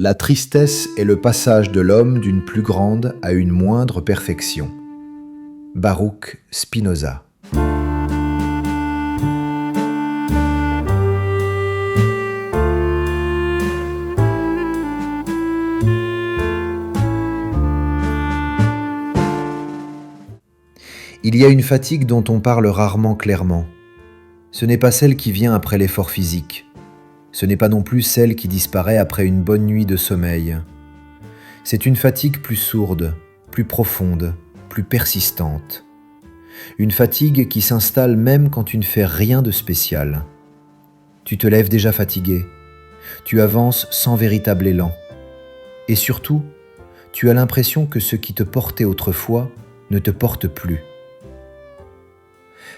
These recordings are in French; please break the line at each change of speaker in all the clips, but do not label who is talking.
La tristesse est le passage de l'homme d'une plus grande à une moindre perfection. Baruch Spinoza. Il y a une fatigue dont on parle rarement clairement. Ce n'est pas celle qui vient après l'effort physique. Ce n'est pas non plus celle qui disparaît après une bonne nuit de sommeil. C'est une fatigue plus sourde, plus profonde, plus persistante. Une fatigue qui s'installe même quand tu ne fais rien de spécial. Tu te lèves déjà fatigué. Tu avances sans véritable élan. Et surtout, tu as l'impression que ce qui te portait autrefois ne te porte plus.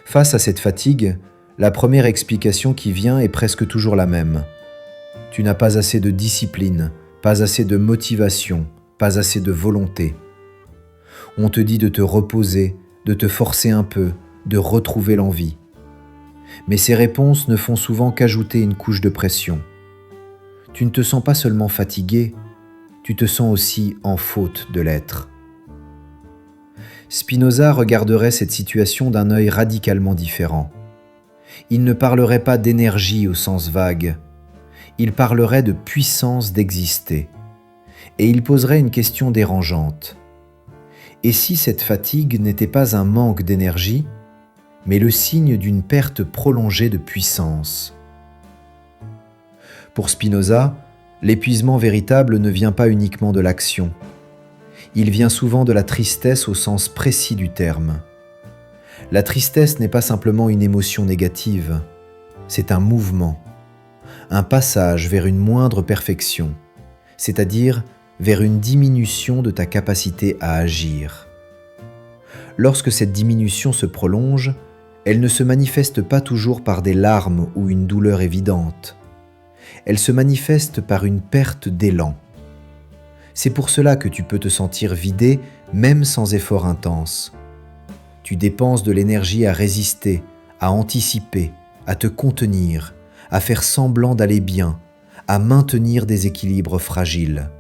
Face à cette fatigue, la première explication qui vient est presque toujours la même. Tu n'as pas assez de discipline, pas assez de motivation, pas assez de volonté. On te dit de te reposer, de te forcer un peu, de retrouver l'envie. Mais ces réponses ne font souvent qu'ajouter une couche de pression. Tu ne te sens pas seulement fatigué, tu te sens aussi en faute de l'être. Spinoza regarderait cette situation d'un œil radicalement différent. Il ne parlerait pas d'énergie au sens vague, il parlerait de puissance d'exister. Et il poserait une question dérangeante. Et si cette fatigue n'était pas un manque d'énergie, mais le signe d'une perte prolongée de puissance? Pour Spinoza, l'épuisement véritable ne vient pas uniquement de l'action. Il vient souvent de la tristesse au sens précis du terme. La tristesse n'est pas simplement une émotion négative, c'est un mouvement, un passage vers une moindre perfection, c'est-à-dire vers une diminution de ta capacité à agir. Lorsque cette diminution se prolonge, elle ne se manifeste pas toujours par des larmes ou une douleur évidente. Elle se manifeste par une perte d'élan. C'est pour cela que tu peux te sentir vidé même sans effort intense. Tu dépenses de l'énergie à résister, à anticiper, à te contenir, à faire semblant d'aller bien, à maintenir des équilibres fragiles.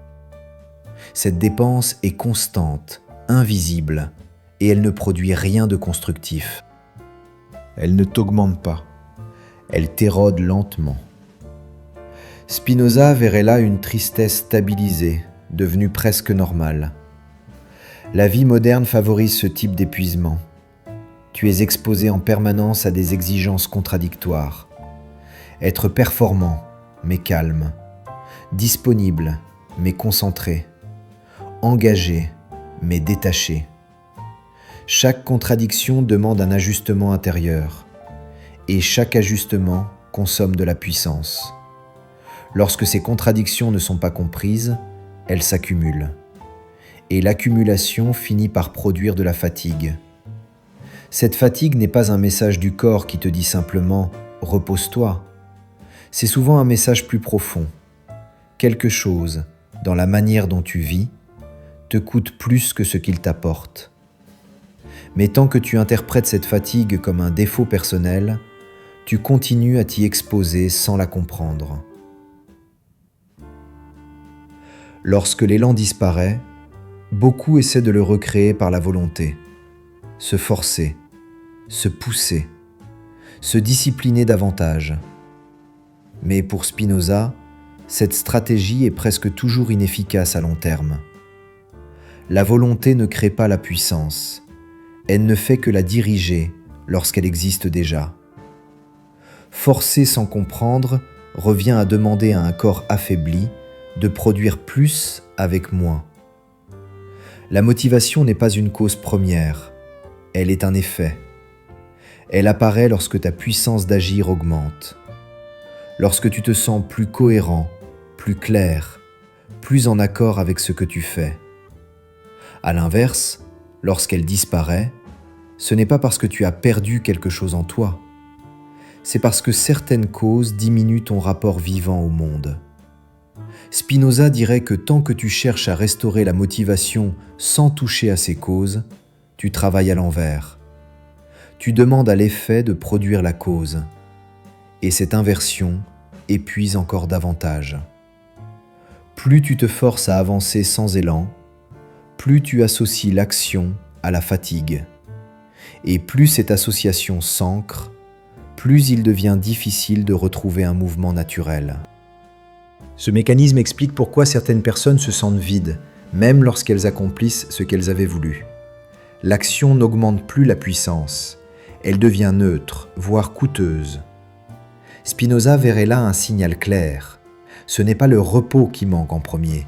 Cette dépense est constante, invisible, et elle ne produit rien de constructif. Elle ne t'augmente pas, elle t'érode lentement. Spinoza verrait là une tristesse stabilisée, devenue presque normale. La vie moderne favorise ce type d'épuisement. Tu es exposé en permanence à des exigences contradictoires. Être performant, mais calme. Disponible, mais concentré. Engagé, mais détaché. Chaque contradiction demande un ajustement intérieur. Et chaque ajustement consomme de la puissance. Lorsque ces contradictions ne sont pas comprises, elles s'accumulent. Et l'accumulation finit par produire de la fatigue. Cette fatigue n'est pas un message du corps qui te dit simplement « repose-toi ». C'est souvent un message plus profond. Quelque chose, dans la manière dont tu vis, te coûte plus que ce qu'il t'apporte. Mais tant que tu interprètes cette fatigue comme un défaut personnel, tu continues à t'y exposer sans la comprendre. Lorsque l'élan disparaît, beaucoup essaient de le recréer par la volonté, se forcer, se pousser, se discipliner davantage. Mais pour Spinoza, cette stratégie est presque toujours inefficace à long terme. La volonté ne crée pas la puissance, elle ne fait que la diriger lorsqu'elle existe déjà. Forcer sans comprendre revient à demander à un corps affaibli de produire plus avec moins. La motivation n'est pas une cause première, elle est un effet. Elle apparaît lorsque ta puissance d'agir augmente. Lorsque tu te sens plus cohérent, plus clair, plus en accord avec ce que tu fais. À l'inverse, lorsqu'elle disparaît, ce n'est pas parce que tu as perdu quelque chose en toi, c'est parce que certaines causes diminuent ton rapport vivant au monde. Spinoza dirait que tant que tu cherches à restaurer la motivation sans toucher à ces causes, tu travailles à l'envers. Tu demandes à l'effet de produire la cause. Et cette inversion épuise encore davantage. Plus tu te forces à avancer sans élan, plus tu associes l'action à la fatigue. Et plus cette association s'ancre, plus il devient difficile de retrouver un mouvement naturel. Ce mécanisme explique pourquoi certaines personnes se sentent vides, même lorsqu'elles accomplissent ce qu'elles avaient voulu. L'action n'augmente plus la puissance, elle devient neutre, voire coûteuse. Spinoza verrait là un signal clair. Ce n'est pas le repos qui manque en premier,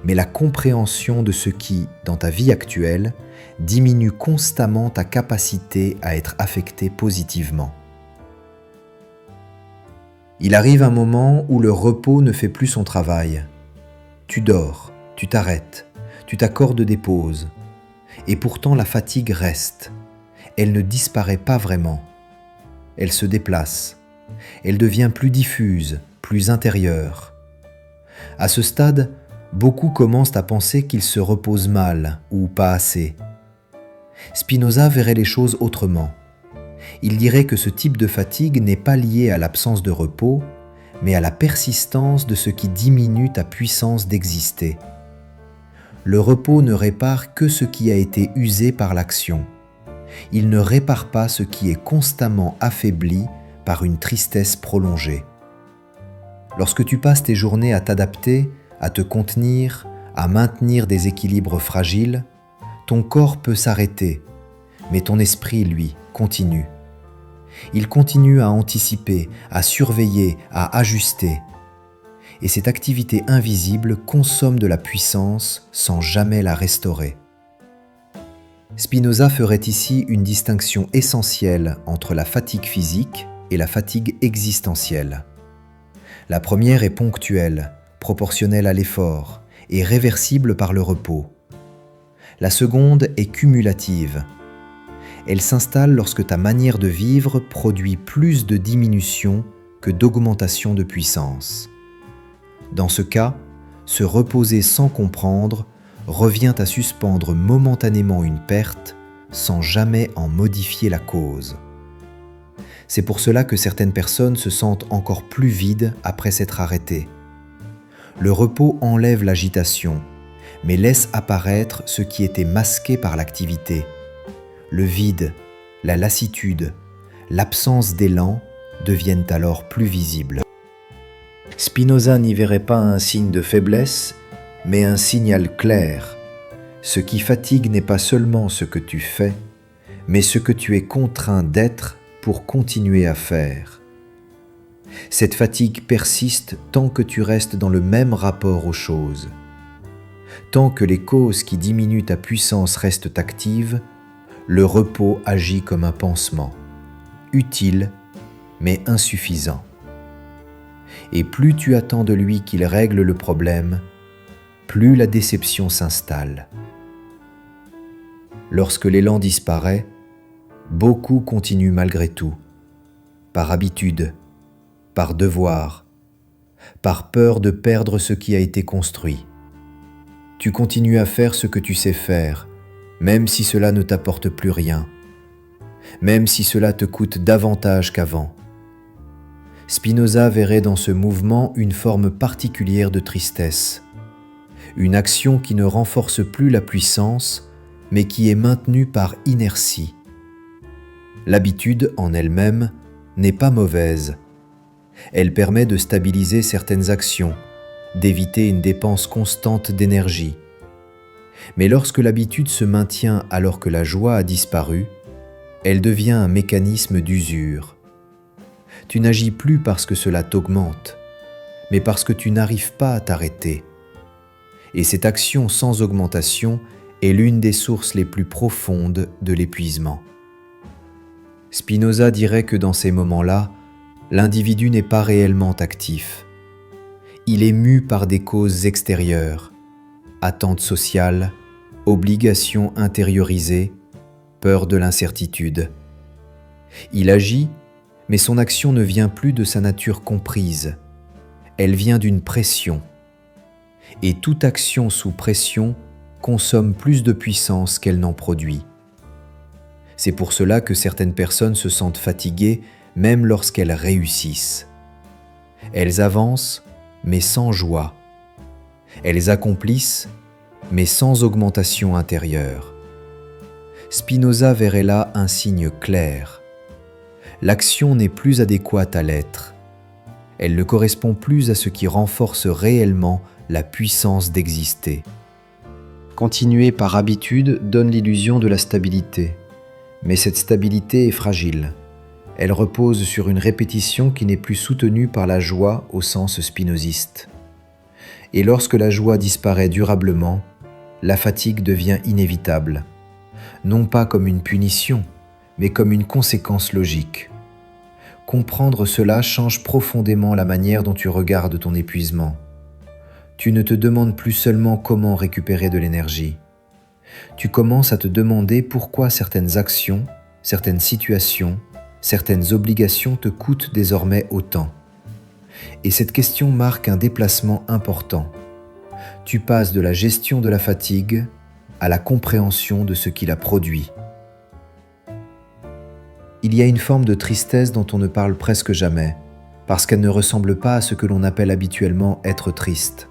mais la compréhension de ce qui, dans ta vie actuelle, diminue constamment ta capacité à être affecté positivement. Il arrive un moment où le repos ne fait plus son travail. Tu dors, tu t'arrêtes, tu t'accordes des pauses. Et pourtant la fatigue reste. Elle ne disparaît pas vraiment. Elle se déplace. Elle devient plus diffuse, plus intérieure. À ce stade, beaucoup commencent à penser qu'ils se reposent mal ou pas assez. Spinoza verrait les choses autrement. Il dirait que ce type de fatigue n'est pas lié à l'absence de repos, mais à la persistance de ce qui diminue ta puissance d'exister. Le repos ne répare que ce qui a été usé par l'action. Il ne répare pas ce qui est constamment affaibli par une tristesse prolongée. Lorsque tu passes tes journées à t'adapter, à te contenir, à maintenir des équilibres fragiles, ton corps peut s'arrêter, mais ton esprit, lui, continue. Il continue à anticiper, à surveiller, à ajuster. Et cette activité invisible consomme de la puissance sans jamais la restaurer. Spinoza ferait ici une distinction essentielle entre la fatigue physique et la fatigue existentielle. La première est ponctuelle, proportionnelle à l'effort et réversible par le repos. La seconde est cumulative. Elle s'installe lorsque ta manière de vivre produit plus de diminution que d'augmentation de puissance. Dans ce cas, se reposer sans comprendre revient à suspendre momentanément une perte sans jamais en modifier la cause. C'est pour cela que certaines personnes se sentent encore plus vides après s'être arrêtées. Le repos enlève l'agitation, mais laisse apparaître ce qui était masqué par l'activité. Le vide, la lassitude, l'absence d'élan deviennent alors plus visibles. Spinoza n'y verrait pas un signe de faiblesse, mais un signal clair. Ce qui fatigue n'est pas seulement ce que tu fais, mais ce que tu es contraint d'être pour continuer à faire. Cette fatigue persiste tant que tu restes dans le même rapport aux choses. Tant que les causes qui diminuent ta puissance restent actives, le repos agit comme un pansement, utile mais insuffisant. Et plus tu attends de lui qu'il règle le problème, plus la déception s'installe. Lorsque l'élan disparaît, beaucoup continuent malgré tout, par habitude, par devoir, par peur de perdre ce qui a été construit. Tu continues à faire ce que tu sais faire, même si cela ne t'apporte plus rien, même si cela te coûte davantage qu'avant. Spinoza verrait dans ce mouvement une forme particulière de tristesse, une action qui ne renforce plus la puissance, mais qui est maintenue par inertie. L'habitude en elle-même n'est pas mauvaise. Elle permet de stabiliser certaines actions, d'éviter une dépense constante d'énergie. Mais lorsque l'habitude se maintient alors que la joie a disparu, elle devient un mécanisme d'usure. Tu n'agis plus parce que cela t'augmente, mais parce que tu n'arrives pas à t'arrêter. Et cette action sans augmentation est l'une des sources les plus profondes de l'épuisement. Spinoza dirait que dans ces moments-là, l'individu n'est pas réellement actif. Il est mu par des causes extérieures, attentes sociales, obligations intériorisées, peur de l'incertitude. Il agit, mais son action ne vient plus de sa nature comprise. Elle vient d'une pression. Et toute action sous pression consomme plus de puissance qu'elle n'en produit. C'est pour cela que certaines personnes se sentent fatiguées même lorsqu'elles réussissent. Elles avancent, mais sans joie. Elles accomplissent, mais sans augmentation intérieure. Spinoza verrait là un signe clair. L'action n'est plus adéquate à l'être. Elle ne correspond plus à ce qui renforce réellement la puissance d'exister. Continuer par habitude donne l'illusion de la stabilité, mais cette stabilité est fragile. Elle repose sur une répétition qui n'est plus soutenue par la joie au sens spinoziste. Et lorsque la joie disparaît durablement, la fatigue devient inévitable, non pas comme une punition, mais comme une conséquence logique. Comprendre cela change profondément la manière dont tu regardes ton épuisement. Tu ne te demandes plus seulement comment récupérer de l'énergie. Tu commences à te demander pourquoi certaines actions, certaines situations, certaines obligations te coûtent désormais autant. Et cette question marque un déplacement important. Tu passes de la gestion de la fatigue à la compréhension de ce qui la produit. Il y a une forme de tristesse dont on ne parle presque jamais, parce qu'elle ne ressemble pas à ce que l'on appelle habituellement être triste.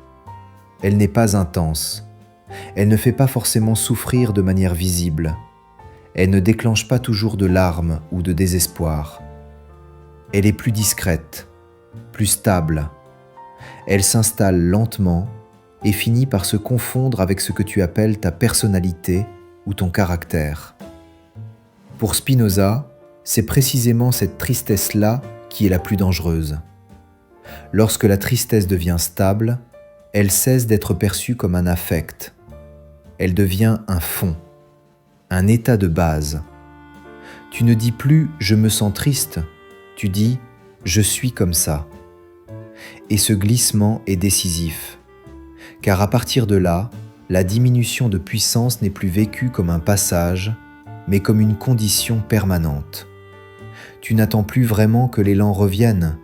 Elle n'est pas intense. Elle ne fait pas forcément souffrir de manière visible. Elle ne déclenche pas toujours de larmes ou de désespoir. Elle est plus discrète, plus stable. Elle s'installe lentement et finit par se confondre avec ce que tu appelles ta personnalité ou ton caractère. Pour Spinoza, c'est précisément cette tristesse-là qui est la plus dangereuse. Lorsque la tristesse devient stable, elle cesse d'être perçue comme un affect. Elle devient un fond, un état de base. Tu ne dis plus « je me sens triste », tu dis « je suis comme ça ». Et ce glissement est décisif, car à partir de là, la diminution de puissance n'est plus vécue comme un passage, mais comme une condition permanente. Tu n'attends plus vraiment que l'élan revienne,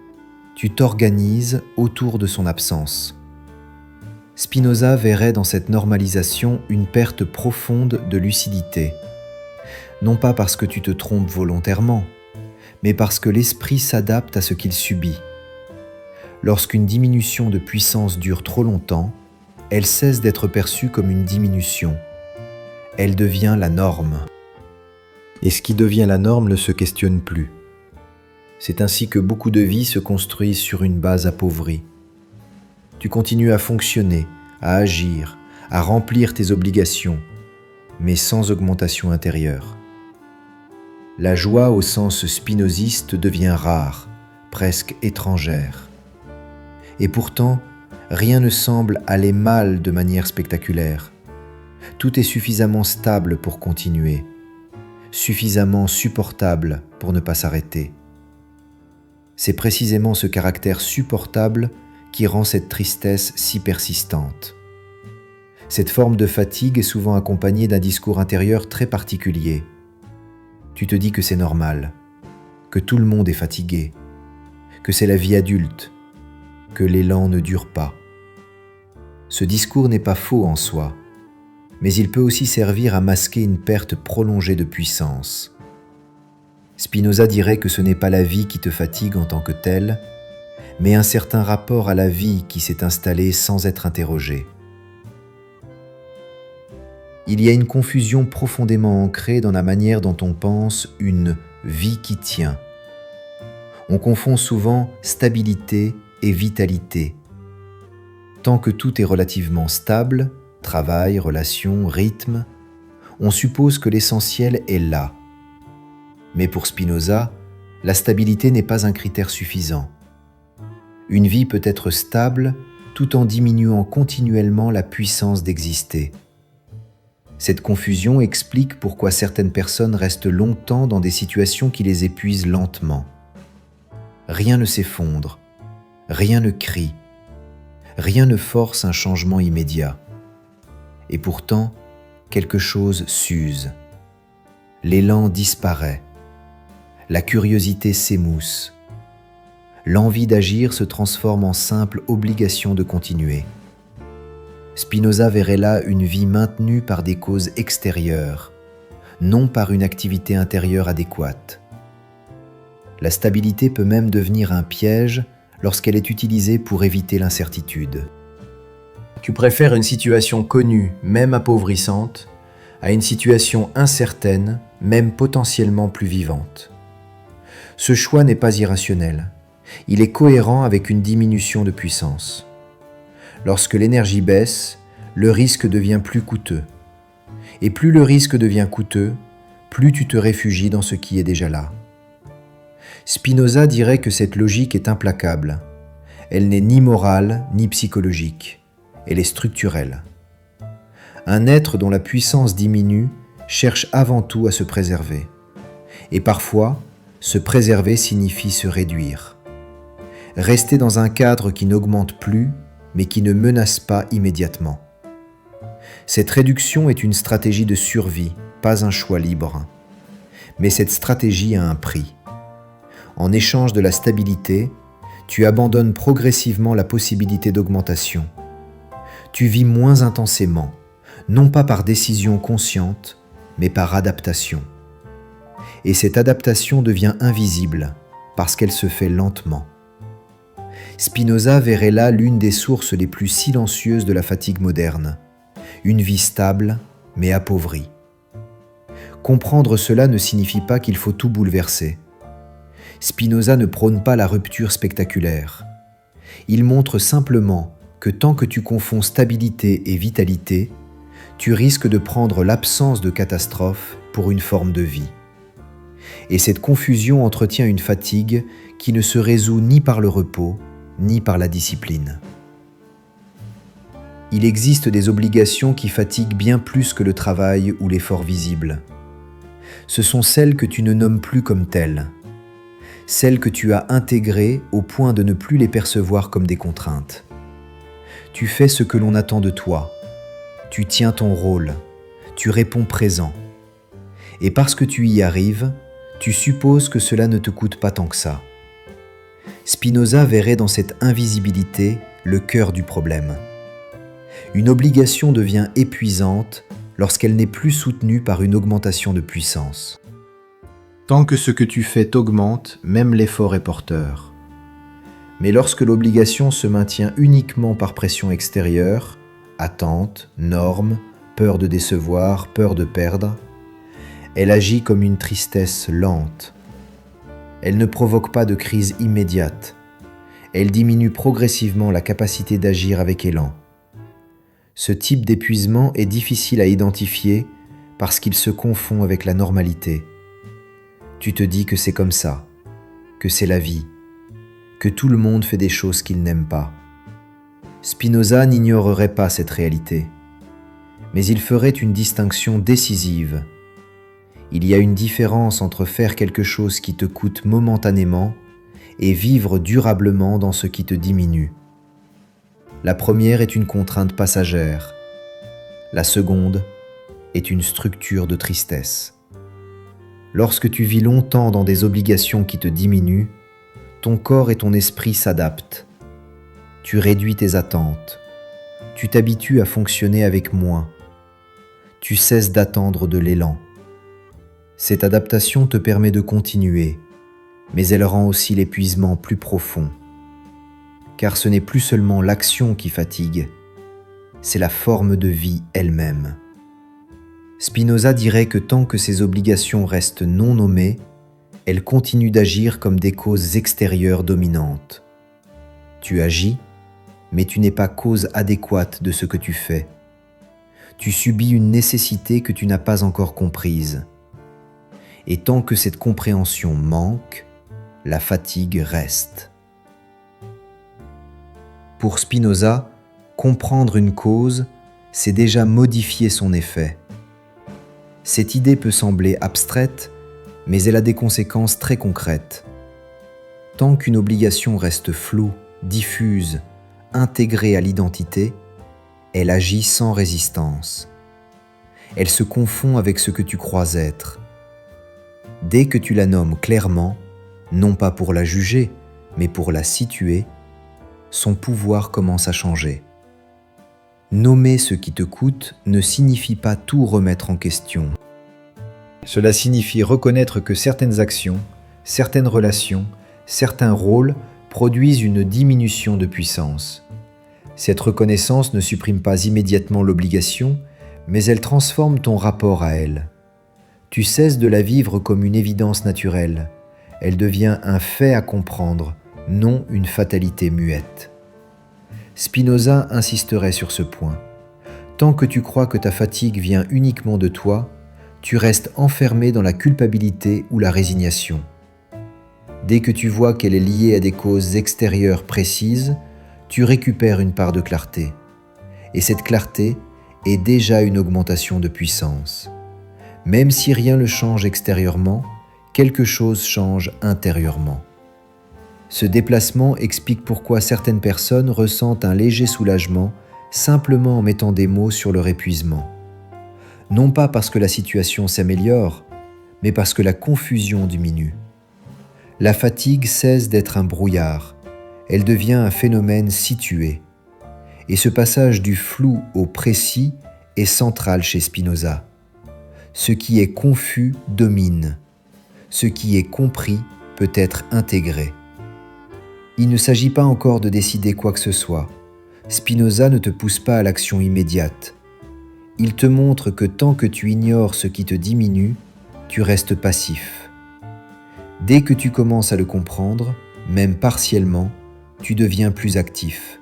tu t'organises autour de son absence. Spinoza verrait dans cette normalisation une perte profonde de lucidité, non pas parce que tu te trompes volontairement, mais parce que l'esprit s'adapte à ce qu'il subit. Lorsqu'une diminution de puissance dure trop longtemps, elle cesse d'être perçue comme une diminution. Elle devient la norme. Et ce qui devient la norme ne se questionne plus. C'est ainsi que beaucoup de vies se construisent sur une base appauvrie. Tu continues à fonctionner, à agir, à remplir tes obligations, mais sans augmentation intérieure. La joie au sens spinoziste devient rare, presque étrangère. Et pourtant, rien ne semble aller mal de manière spectaculaire. Tout est suffisamment stable pour continuer, suffisamment supportable pour ne pas s'arrêter. C'est précisément ce caractère supportable qui rend cette tristesse si persistante. Cette forme de fatigue est souvent accompagnée d'un discours intérieur très particulier. Tu te dis que c'est normal, que tout le monde est fatigué, que c'est la vie adulte, que l'élan ne dure pas. Ce discours n'est pas faux en soi, mais il peut aussi servir à masquer une perte prolongée de puissance. Spinoza dirait que ce n'est pas la vie qui te fatigue en tant que telle, mais un certain rapport à la vie qui s'est installé sans être interrogé. Il y a une confusion profondément ancrée dans la manière dont on pense une vie qui tient. On confond souvent stabilité et vitalité. Tant que tout est relativement stable, travail, relations, rythme, on suppose que l'essentiel est là. Mais pour Spinoza, la stabilité n'est pas un critère suffisant. Une vie peut être stable tout en diminuant continuellement la puissance d'exister. Cette confusion explique pourquoi certaines personnes restent longtemps dans des situations qui les épuisent lentement. Rien ne s'effondre, rien ne crie, rien ne force un changement immédiat. Et pourtant, quelque chose s'use. L'élan disparaît. La curiosité s'émousse. L'envie d'agir se transforme en simple obligation de continuer. Spinoza verrait là une vie maintenue par des causes extérieures, non par une activité intérieure adéquate. La stabilité peut même devenir un piège lorsqu'elle est utilisée pour éviter l'incertitude. Tu préfères une situation connue, même appauvrissante, à une situation incertaine, même potentiellement plus vivante. Ce choix n'est pas irrationnel. Il est cohérent avec une diminution de puissance. Lorsque l'énergie baisse, le risque devient plus coûteux. Et plus le risque devient coûteux, plus tu te réfugies dans ce qui est déjà là. Spinoza dirait que cette logique est implacable. Elle n'est ni morale ni psychologique. Elle est structurelle. Un être dont la puissance diminue cherche avant tout à se préserver. Et parfois, se préserver signifie se réduire. Rester dans un cadre qui n'augmente plus, mais qui ne menace pas immédiatement. Cette réduction est une stratégie de survie, pas un choix libre. Mais cette stratégie a un prix. En échange de la stabilité, tu abandonnes progressivement la possibilité d'augmentation. Tu vis moins intensément, non pas par décision consciente, mais par adaptation. Et cette adaptation devient invisible, parce qu'elle se fait lentement. Spinoza verrait là l'une des sources les plus silencieuses de la fatigue moderne, une vie stable, mais appauvrie. Comprendre cela ne signifie pas qu'il faut tout bouleverser. Spinoza ne prône pas la rupture spectaculaire. Il montre simplement que tant que tu confonds stabilité et vitalité, tu risques de prendre l'absence de catastrophe pour une forme de vie. Et cette confusion entretient une fatigue qui ne se résout ni par le repos, ni par la discipline. Il existe des obligations qui fatiguent bien plus que le travail ou l'effort visible. Ce sont celles que tu ne nommes plus comme telles, celles que tu as intégrées au point de ne plus les percevoir comme des contraintes. Tu fais ce que l'on attend de toi, tu tiens ton rôle, tu réponds présent. Et parce que tu y arrives, tu supposes que cela ne te coûte pas tant que ça. Spinoza verrait dans cette invisibilité le cœur du problème. Une obligation devient épuisante lorsqu'elle n'est plus soutenue par une augmentation de puissance. Tant que ce que tu fais t'augmente, même l'effort est porteur. Mais lorsque l'obligation se maintient uniquement par pression extérieure, attente, normes, peur de décevoir, peur de perdre, elle agit comme une tristesse lente. Elle ne provoque pas de crise immédiate. Elle diminue progressivement la capacité d'agir avec élan. Ce type d'épuisement est difficile à identifier parce qu'il se confond avec la normalité. Tu te dis que c'est comme ça, que c'est la vie, que tout le monde fait des choses qu'il n'aime pas. Spinoza n'ignorerait pas cette réalité, mais il ferait une distinction décisive. Il y a une différence entre faire quelque chose qui te coûte momentanément et vivre durablement dans ce qui te diminue. La première est une contrainte passagère. La seconde est une structure de tristesse. Lorsque tu vis longtemps dans des obligations qui te diminuent, ton corps et ton esprit s'adaptent. Tu réduis tes attentes. Tu t'habitues à fonctionner avec moins. Tu cesses d'attendre de l'élan. Cette adaptation te permet de continuer, mais elle rend aussi l'épuisement plus profond. Car ce n'est plus seulement l'action qui fatigue, c'est la forme de vie elle-même. Spinoza dirait que tant que ces obligations restent non nommées, elles continuent d'agir comme des causes extérieures dominantes. Tu agis, mais tu n'es pas cause adéquate de ce que tu fais. Tu subis une nécessité que tu n'as pas encore comprise. Et tant que cette compréhension manque, la fatigue reste. Pour Spinoza, comprendre une cause, c'est déjà modifier son effet. Cette idée peut sembler abstraite, mais elle a des conséquences très concrètes. Tant qu'une obligation reste floue, diffuse, intégrée à l'identité, elle agit sans résistance. Elle se confond avec ce que tu crois être. Dès que tu la nommes clairement, non pas pour la juger, mais pour la situer, son pouvoir commence à changer. Nommer ce qui te coûte ne signifie pas tout remettre en question. Cela signifie reconnaître que certaines actions, certaines relations, certains rôles produisent une diminution de puissance. Cette reconnaissance ne supprime pas immédiatement l'obligation, mais elle transforme ton rapport à elle. Tu cesses de la vivre comme une évidence naturelle. Elle devient un fait à comprendre, non une fatalité muette. Spinoza insisterait sur ce point. Tant que tu crois que ta fatigue vient uniquement de toi, tu restes enfermé dans la culpabilité ou la résignation. Dès que tu vois qu'elle est liée à des causes extérieures précises, tu récupères une part de clarté. Et cette clarté est déjà une augmentation de puissance. Même si rien ne change extérieurement, quelque chose change intérieurement. Ce déplacement explique pourquoi certaines personnes ressentent un léger soulagement simplement en mettant des mots sur leur épuisement. Non pas parce que la situation s'améliore, mais parce que la confusion diminue. La fatigue cesse d'être un brouillard, elle devient un phénomène situé. Et ce passage du flou au précis est central chez Spinoza. Ce qui est confus domine. Ce qui est compris peut être intégré. Il ne s'agit pas encore de décider quoi que ce soit. Spinoza ne te pousse pas à l'action immédiate. Il te montre que tant que tu ignores ce qui te diminue, tu restes passif. Dès que tu commences à le comprendre, même partiellement, tu deviens plus actif.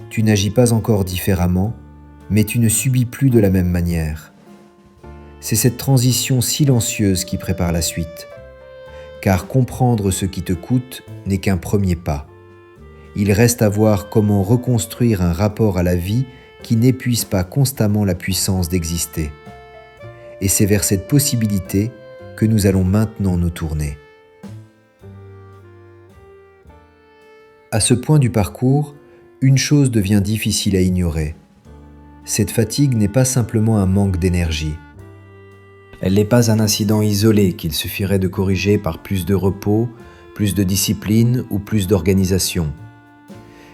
Tu n'agis pas encore différemment, mais tu ne subis plus de la même manière. C'est cette transition silencieuse qui prépare la suite. Car comprendre ce qui te coûte n'est qu'un premier pas. Il reste à voir comment reconstruire un rapport à la vie qui n'épuise pas constamment la puissance d'exister. Et c'est vers cette possibilité que nous allons maintenant nous tourner. À ce point du parcours, une chose devient difficile à ignorer. Cette fatigue n'est pas simplement un manque d'énergie. Elle n'est pas un incident isolé qu'il suffirait de corriger par plus de repos, plus de discipline ou plus d'organisation.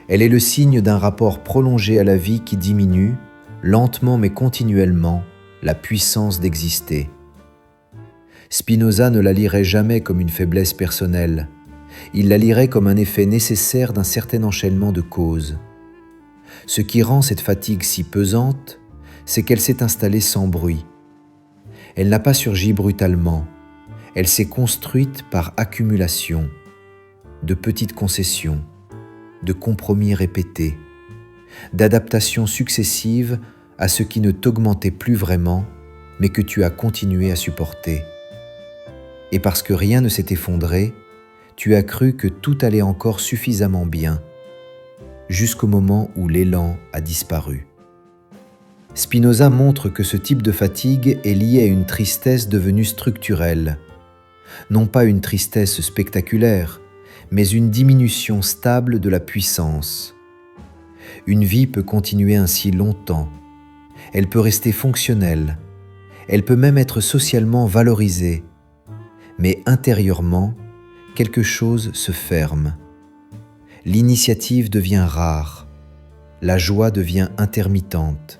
Elle est le signe d'un rapport prolongé à la vie qui diminue, lentement mais continuellement, la puissance d'exister. Spinoza ne la lirait jamais comme une faiblesse personnelle. Il la lirait comme un effet nécessaire d'un certain enchaînement de causes. Ce qui rend cette fatigue si pesante, c'est qu'elle s'est installée sans bruit. Elle n'a pas surgi brutalement, elle s'est construite par accumulation, de petites concessions, de compromis répétés, d'adaptations successives à ce qui ne t'augmentait plus vraiment, mais que tu as continué à supporter. Et parce que rien ne s'est effondré, tu as cru que tout allait encore suffisamment bien, jusqu'au moment où l'élan a disparu. Spinoza montre que ce type de fatigue est lié à une tristesse devenue structurelle. Non pas une tristesse spectaculaire, mais une diminution stable de la puissance. Une vie peut continuer ainsi longtemps. Elle peut rester fonctionnelle. Elle peut même être socialement valorisée. Mais intérieurement, quelque chose se ferme. L'initiative devient rare. La joie devient intermittente.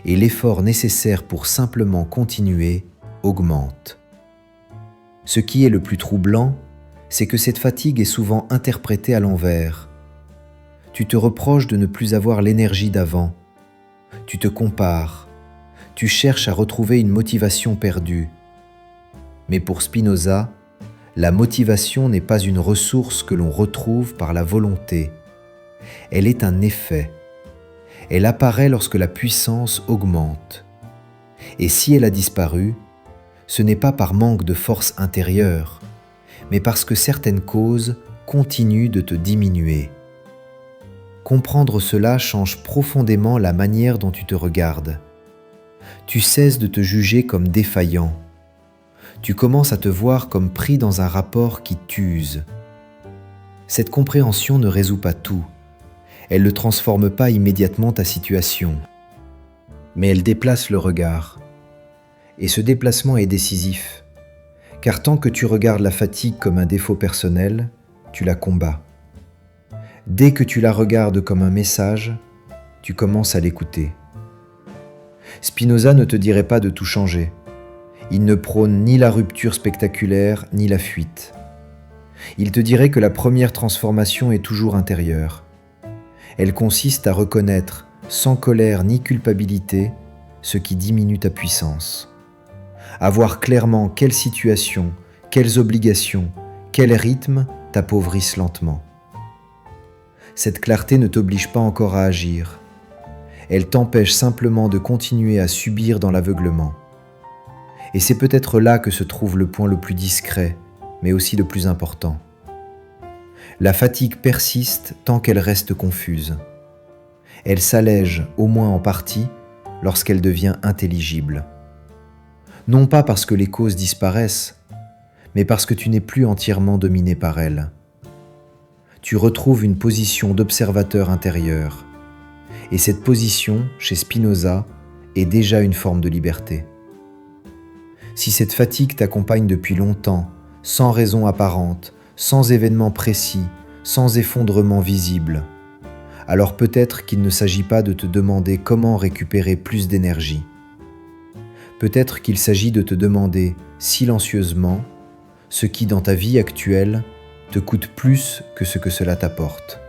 Et l'effort nécessaire pour simplement continuer augmente. Ce qui est le plus troublant, c'est que cette fatigue est souvent interprétée à l'envers. Tu te reproches de ne plus avoir l'énergie d'avant. Tu te compares. Tu cherches à retrouver une motivation perdue. Mais pour Spinoza, la motivation n'est pas une ressource que l'on retrouve par la volonté. Elle est un effet. Elle apparaît lorsque la puissance augmente. Et si elle a disparu, ce n'est pas par manque de force intérieure, mais parce que certaines causes continuent de te diminuer. Comprendre cela change profondément la manière dont tu te regardes. Tu cesses de te juger comme défaillant. Tu commences à te voir comme pris dans un rapport qui t'use. Cette compréhension ne résout pas tout. Elle ne transforme pas immédiatement ta situation, mais elle déplace le regard. Et ce déplacement est décisif, car tant que tu regardes la fatigue comme un défaut personnel, tu la combats. Dès que tu la regardes comme un message, tu commences à l'écouter. Spinoza ne te dirait pas de tout changer. Il ne prône ni la rupture spectaculaire, ni la fuite. Il te dirait que la première transformation est toujours intérieure. Elle consiste à reconnaître, sans colère ni culpabilité, ce qui diminue ta puissance. À voir clairement quelles situations, quelles obligations, quel rythme t'appauvrissent lentement. Cette clarté ne t'oblige pas encore à agir. Elle t'empêche simplement de continuer à subir dans l'aveuglement. Et c'est peut-être là que se trouve le point le plus discret, mais aussi le plus important. La fatigue persiste tant qu'elle reste confuse. Elle s'allège, au moins en partie, lorsqu'elle devient intelligible. Non pas parce que les causes disparaissent, mais parce que tu n'es plus entièrement dominé par elles. Tu retrouves une position d'observateur intérieur, et cette position, chez Spinoza, est déjà une forme de liberté. Si cette fatigue t'accompagne depuis longtemps, sans raison apparente, sans événement précis, sans effondrement visible, alors peut-être qu'il ne s'agit pas de te demander comment récupérer plus d'énergie. Peut-être qu'il s'agit de te demander, silencieusement, ce qui dans ta vie actuelle te coûte plus que ce que cela t'apporte.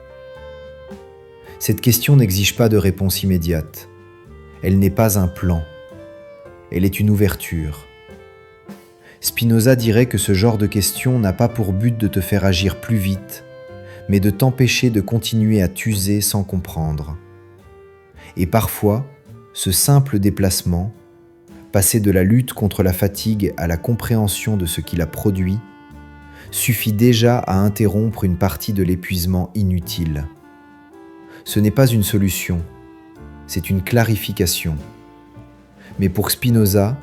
Cette question n'exige pas de réponse immédiate. Elle n'est pas un plan. Elle est une ouverture. Spinoza dirait que ce genre de question n'a pas pour but de te faire agir plus vite, mais de t'empêcher de continuer à t'user sans comprendre. Et parfois, ce simple déplacement, passer de la lutte contre la fatigue à la compréhension de ce qui la produit, suffit déjà à interrompre une partie de l'épuisement inutile. Ce n'est pas une solution, c'est une clarification. Mais pour Spinoza,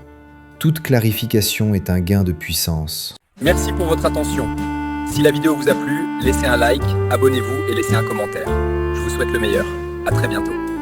toute clarification est un gain de puissance.
Merci pour votre attention. Si la vidéo vous a plu, laissez un like, abonnez-vous et laissez un commentaire. Je vous souhaite le meilleur. À très bientôt.